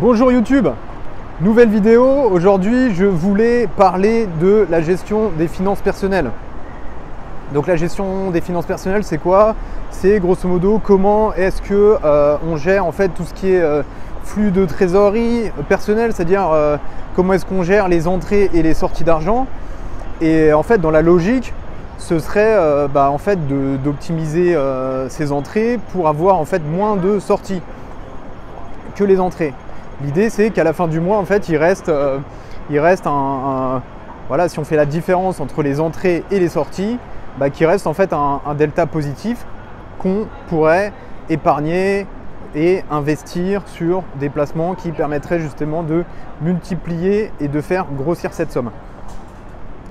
Bonjour YouTube, nouvelle vidéo. Aujourd'hui je voulais parler de la gestion des finances personnelles. Donc la gestion des finances personnelles, c'est quoi? C'est grosso modo comment est-ce que on gère en fait tout ce qui est flux de trésorerie personnelle, c'est-à-dire comment est-ce qu'on gère les entrées et les sorties d'argent. Et en fait dans la logique, ce serait en fait d'optimiser ces entrées pour avoir en fait moins de sorties que les entrées. L'idée c'est qu'à la fin du mois en fait il reste voilà, si on fait la différence entre les entrées et les sorties, qu'il reste en fait un delta positif qu'on pourrait épargner et investir sur des placements qui permettraient justement de multiplier et de faire grossir cette somme.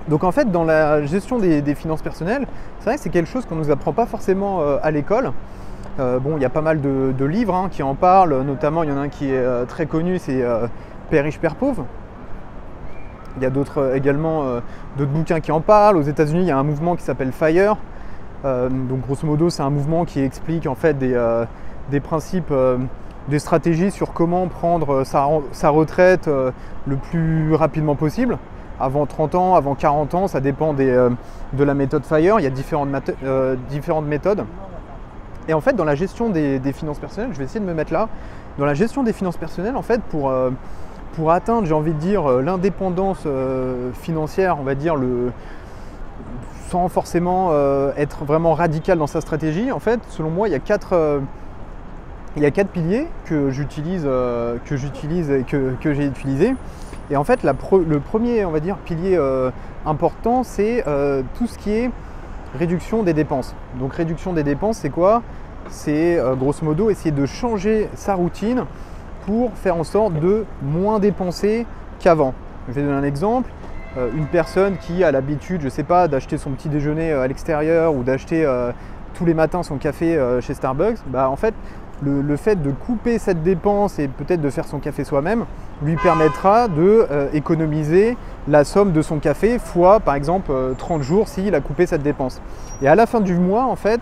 Donc en fait dans la gestion des finances personnelles, c'est vrai que c'est quelque chose qu'on ne nous apprend pas forcément à l'école. Bon, il y a pas mal de livres qui en parlent, notamment il y en a un qui est très connu, c'est Père riche, Père pauvre. Il y a d'autres également d'autres bouquins qui en parlent. Aux États-Unis, il y a un mouvement qui s'appelle FIRE. Donc grosso modo, c'est un mouvement qui explique en fait des principes, des stratégies sur comment prendre sa retraite le plus rapidement possible. Avant 30 ans, avant 40 ans, ça dépend de la méthode FIRE. Il y a différentes méthodes. Et en fait, dans la gestion des finances personnelles, je vais essayer de me mettre là. Dans la gestion des finances personnelles, en fait, pour atteindre, j'ai envie de dire, l'indépendance financière, on va dire, sans forcément être vraiment radical dans sa stratégie, en fait, selon moi, il y a quatre piliers que j'utilise et que j'ai utilisés. Et en fait, le premier, on va dire, pilier important, c'est tout ce qui est réduction des dépenses. Donc réduction des dépenses, c'est quoi? C'est grosso modo essayer de changer sa routine pour faire en sorte de moins dépenser qu'avant. Je vais donner un exemple. Une personne qui a l'habitude, je sais pas, d'acheter son petit déjeuner à l'extérieur ou d'acheter tous les matins son café chez Starbucks, en fait, le fait de couper cette dépense et peut-être de faire son café soi-même lui permettra de économiser la somme de son café fois par exemple 30 jours s'il a coupé cette dépense. Et à la fin du mois, en fait,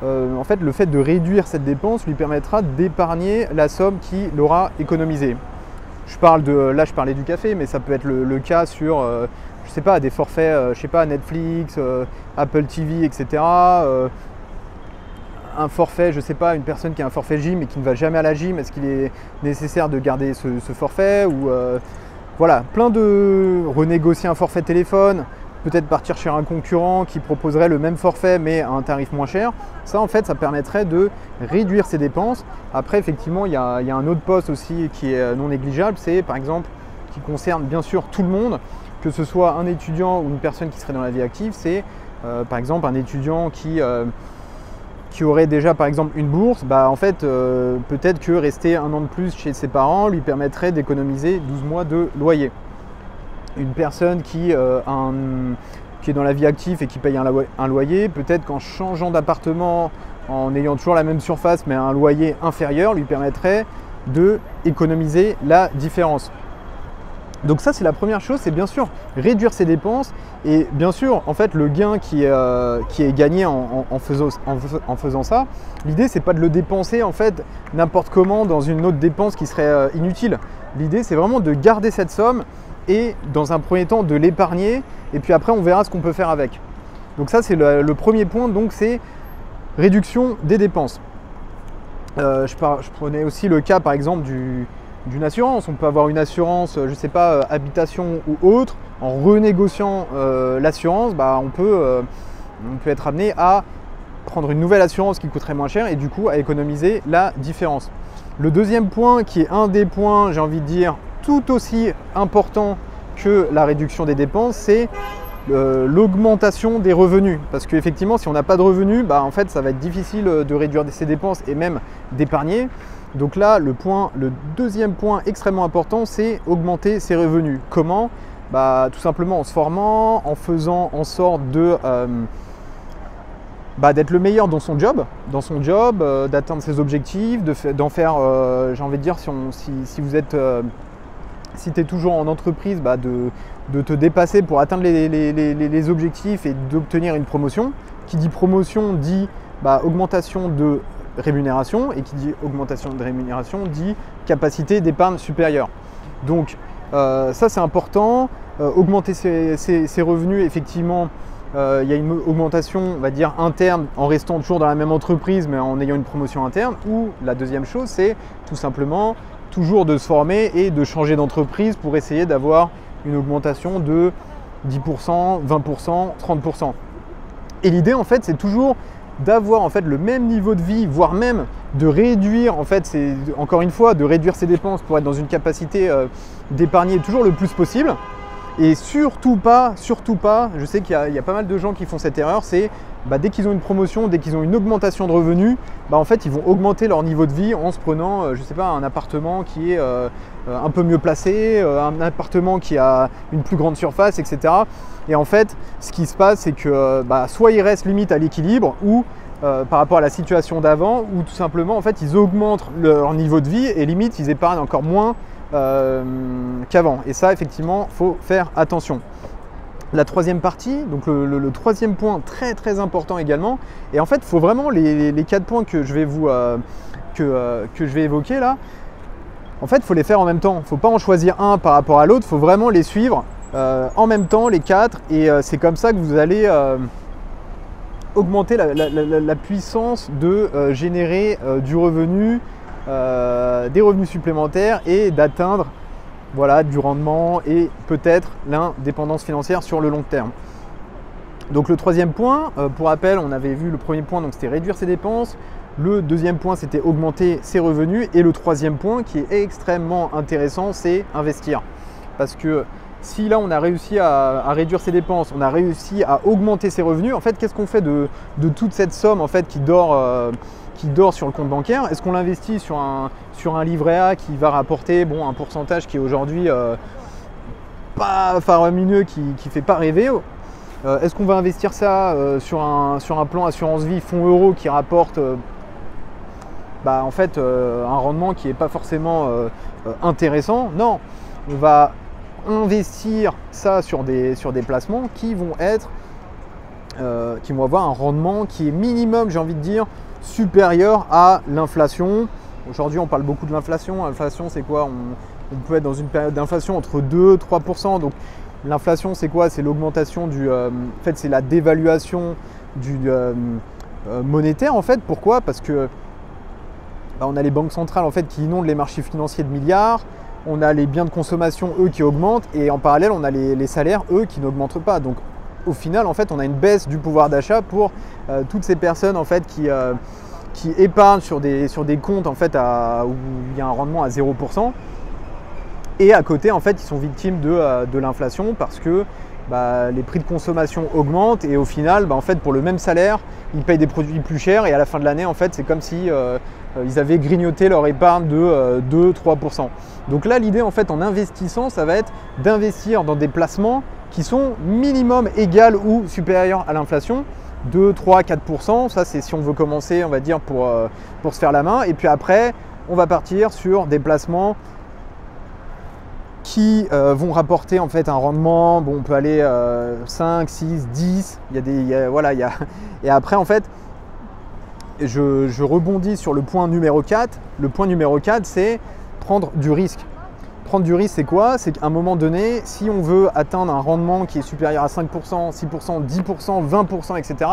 le fait de réduire cette dépense lui permettra d'épargner la somme qu'il aura économisée. Là je parlais du café, mais ça peut être le cas sur je sais pas, des forfaits, je sais pas, Netflix, Apple TV, etc. Un forfait, je sais pas, une personne qui a un forfait gym et qui ne va jamais à la gym, est-ce qu'il est nécessaire de garder ce forfait ou voilà, plein de renégocier un forfait téléphone, peut-être partir chez un concurrent qui proposerait le même forfait mais à un tarif moins cher. Ça en fait, ça permettrait de réduire ses dépenses. Après effectivement, il y a un autre poste aussi qui est non négligeable, c'est par exemple qui concerne bien sûr tout le monde, que ce soit un étudiant ou une personne qui serait dans la vie active, c'est par exemple un étudiant qui aurait déjà par exemple une bourse, en fait peut-être que rester un an de plus chez ses parents lui permettrait d'économiser 12 mois de loyer. Une personne qui est dans la vie active et qui paye un loyer, peut-être qu'en changeant d'appartement, en ayant toujours la même surface mais un loyer inférieur, lui permettrait d'économiser la différence. Donc ça c'est la première chose, c'est bien sûr réduire ses dépenses et bien sûr en fait le gain qui est gagné en faisant ça, l'idée c'est pas de le dépenser en fait n'importe comment dans une autre dépense qui serait inutile. L'idée c'est vraiment de garder cette somme et dans un premier temps de l'épargner et puis après on verra ce qu'on peut faire avec. Donc ça c'est le premier point, donc c'est réduction des dépenses. Je prenais aussi le cas par exemple d'une assurance. On peut avoir une assurance, je ne sais pas, habitation ou autre. En renégociant l'assurance, on peut être amené à prendre une nouvelle assurance qui coûterait moins cher et du coup à économiser la différence. Le deuxième point qui est un des points, j'ai envie de dire, tout aussi important que la réduction des dépenses, c'est l'augmentation des revenus. Parce qu'effectivement, si on n'a pas de revenus, en fait, ça va être difficile de réduire ses dépenses et même d'épargner. Donc là, le deuxième point extrêmement important, c'est augmenter ses revenus. Comment? Tout simplement en se formant, en faisant en sorte d'être le meilleur dans son job, d'atteindre ses objectifs, d'en faire, j'ai envie de dire, si tu es toujours en entreprise, de te dépasser pour atteindre les objectifs et d'obtenir une promotion. Qui dit promotion dit augmentation de rémunération, et qui dit augmentation de rémunération dit capacité d'épargne supérieure. Donc ça c'est important, augmenter ses revenus, effectivement, il y a une augmentation, on va dire, interne en restant toujours dans la même entreprise mais en ayant une promotion interne. Ou la deuxième chose, c'est tout simplement toujours de se former et de changer d'entreprise pour essayer d'avoir une augmentation de 10%, 20%, 30%. Et l'idée en fait c'est toujours d'avoir en fait le même niveau de vie, voire même de réduire, en fait c'est encore une fois de réduire ses dépenses pour être dans une capacité d'épargner toujours le plus possible. Et surtout pas, je sais qu'il y a pas mal de gens qui font cette erreur, c'est dès qu'ils ont une promotion, dès qu'ils ont une augmentation de revenus, en fait ils vont augmenter leur niveau de vie en se prenant, je sais pas, un appartement qui est un peu mieux placé, un appartement qui a une plus grande surface, etc. Et en fait, ce qui se passe, c'est que soit ils restent limite à l'équilibre, ou par rapport à la situation d'avant, ou tout simplement en fait ils augmentent leur niveau de vie et limite ils épargnent encore moins qu'avant. Et ça, effectivement, il faut faire attention. La troisième partie, donc le troisième point très très important également, et en fait il faut vraiment les 4 points que je vais que je vais évoquer là, en fait il faut les faire en même temps. Il ne faut pas en choisir un par rapport à l'autre, il faut vraiment les suivre en même temps, les 4, et c'est comme ça que vous allez augmenter la puissance de générer du revenu, des revenus supplémentaires, et d'atteindre du rendement et peut-être l'indépendance financière sur le long terme. Donc le troisième point, pour rappel, on avait vu le premier point, donc c'était réduire ses dépenses. Le deuxième point, c'était augmenter ses revenus. Et le troisième point, qui est extrêmement intéressant, c'est investir. Parce que si là on a réussi à réduire ses dépenses, on a réussi à augmenter ses revenus, en fait qu'est-ce qu'on fait de toute cette somme en fait qui dort sur le compte bancaire? Est-ce qu'on l'investit sur un livret A qui va rapporter un pourcentage qui est aujourd'hui pas faramineux, qui ne fait pas rêver? Est-ce qu'on va investir ça sur un plan assurance vie fonds euro qui rapporte en fait un rendement qui n'est pas forcément intéressant? Non, on va investir ça sur des placements qui vont avoir un rendement qui est minimum, j'ai envie de dire, supérieur à l'inflation. Aujourd'hui on parle beaucoup de l'inflation. L'inflation c'est quoi? On peut être dans une période d'inflation entre 2 et 3%. Donc l'inflation c'est quoi? C'est l'augmentation en fait c'est la dévaluation du monétaire en fait. Pourquoi? Parce que on a les banques centrales en fait qui inondent les marchés financiers de milliards. On a les biens de consommation eux qui augmentent, et en parallèle on a les salaires eux qui n'augmentent pas. Donc au final en fait on a une baisse du pouvoir d'achat pour toutes ces personnes en fait qui épargnent sur des comptes en fait où il y a un rendement à 0%, et à côté en fait ils sont victimes de l'inflation parce que les prix de consommation augmentent, et au final en fait pour le même salaire ils payent des produits plus chers, et à la fin de l'année en fait c'est comme si ils avaient grignoté leur épargne de 2-3%. Donc là l'idée en fait en investissant, ça va être d'investir dans des placements qui sont minimum égales ou supérieurs à l'inflation, 2, 3, 4%. Ça c'est si on veut commencer, on va dire, pour se faire la main. Et puis après on va partir sur des placements qui vont rapporter en fait un rendement, on peut aller 5, 6, 10, et après en fait je rebondis sur le point numéro 4. Le point numéro 4, c'est prendre du risque. Prendre du risque, c'est quoi? C'est qu'à un moment donné, si on veut atteindre un rendement qui est supérieur à 5%, 6%, 10%, 20%, etc.,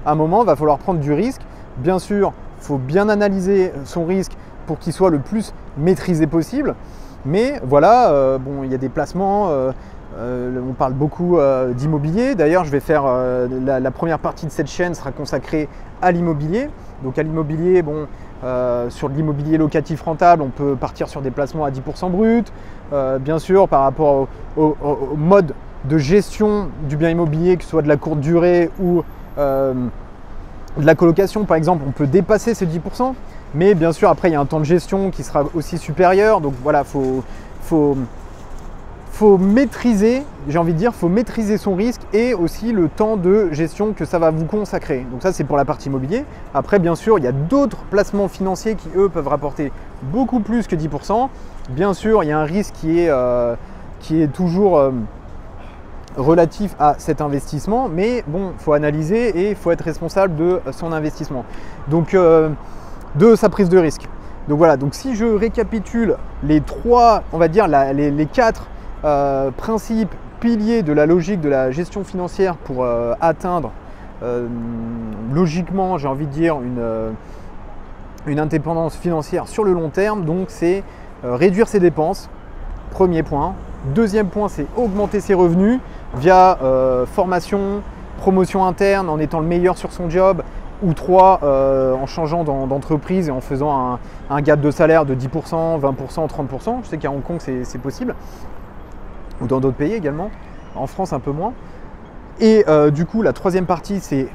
à un moment, il va falloir prendre du risque. Bien sûr, il faut bien analyser son risque pour qu'il soit le plus maîtrisé possible. Mais voilà, il y a des placements, on parle beaucoup d'immobilier. D'ailleurs, je vais faire la première partie de cette chaîne sera consacrée à l'immobilier. Donc à l'immobilier, sur de l'immobilier locatif rentable, on peut partir sur des placements à 10% brut. Bien sûr, par rapport au mode de gestion du bien immobilier, que ce soit de la courte durée ou de la colocation, par exemple, on peut dépasser ces 10%. Mais bien sûr, après, il y a un temps de gestion qui sera aussi supérieur. Donc voilà, faut maîtriser, j'ai envie de dire, faut maîtriser son risque et aussi le temps de gestion que ça va vous consacrer. Donc ça, c'est pour la partie immobilier. Après, bien sûr, il y a d'autres placements financiers qui, eux, peuvent rapporter beaucoup plus que 10%. Bien sûr, il y a un risque qui est toujours relatif à cet investissement, mais il faut analyser et il faut être responsable de son investissement. Donc de sa prise de risque. Donc voilà, donc si je récapitule les trois, on va dire les quatre principes, piliers de la logique de la gestion financière pour atteindre logiquement, j'ai envie de dire, une indépendance financière sur le long terme, donc c'est réduire ses dépenses, premier point. Deuxième point, c'est augmenter ses revenus via formation, promotion interne, en étant le meilleur sur son job, ou 3, en changeant d'entreprise et en faisant un gap de salaire de 10%, 20%, 30%. Je sais qu'à Hong Kong, c'est possible, ou dans d'autres pays également, en France un peu moins. Et du coup, la troisième partie, c'est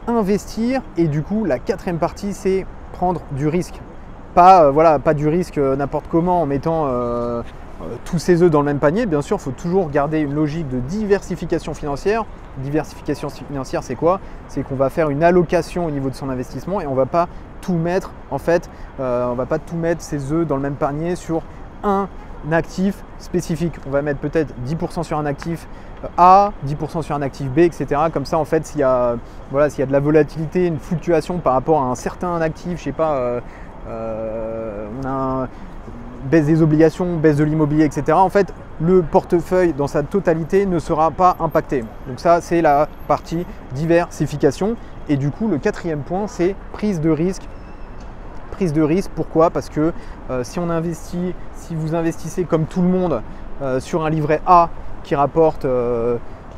investir, et du coup, la quatrième partie, c'est prendre du risque. Pas du risque n'importe comment en mettant tous ses œufs dans le même panier. Bien sûr, il faut toujours garder une logique de diversification financière. Diversification financière, c'est quoi? C'est qu'on va faire une allocation au niveau de son investissement et on ne va pas tout mettre, en fait, on va pas tout mettre ses œufs dans le même panier sur un actif spécifique. On va mettre peut-être 10% sur un actif A, 10% sur un actif B, etc. Comme ça, en fait, s'il y a de la volatilité, une fluctuation par rapport à un certain actif, je sais pas, on a baisse des obligations, baisse de l'immobilier, etc. En fait, le portefeuille dans sa totalité ne sera pas impacté. Donc ça, c'est la partie diversification. Et du coup, le quatrième point, c'est prise de risque. Prise de risque, pourquoi? Parce que si vous investissez comme tout le monde sur un livret A qui rapporte,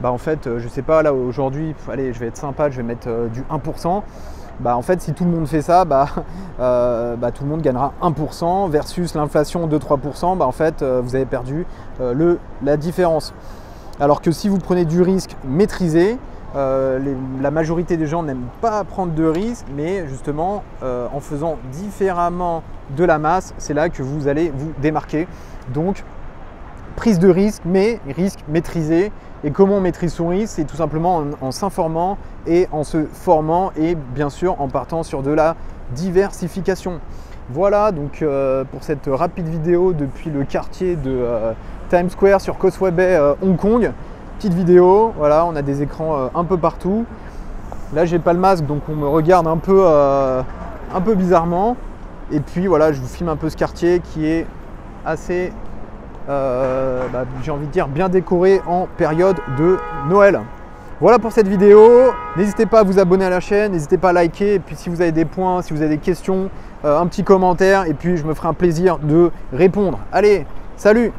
en fait, je sais pas, là aujourd'hui, allez, je vais être sympa, je vais mettre du 1%. En fait, si tout le monde fait ça, tout le monde gagnera 1% versus l'inflation de 3%. En fait, vous avez perdu la différence. Alors que si vous prenez du risque maîtrisé, la majorité des gens n'aiment pas prendre de risques, mais justement, en faisant différemment de la masse, c'est là que vous allez vous démarquer. Donc, prise de risque, mais risque maîtrisé. Et comment on maîtrise son risque? C'est tout simplement en s'informant et en se formant et bien sûr en partant sur de la diversification. Voilà donc pour cette rapide vidéo depuis le quartier de Times Square sur Causeway Bay, Hong Kong. Petite vidéo, voilà, on a des écrans un peu partout. Là j'ai pas le masque donc on me regarde un peu bizarrement. Et puis voilà, je vous filme un peu ce quartier qui est assez j'ai envie de dire bien décoré en période de Noël. Voilà pour cette vidéo, n'hésitez pas à vous abonner à la chaîne, n'hésitez pas à liker, et puis si vous avez des points, si vous avez des questions, un petit commentaire, et puis je me ferai un plaisir de répondre. Allez, salut!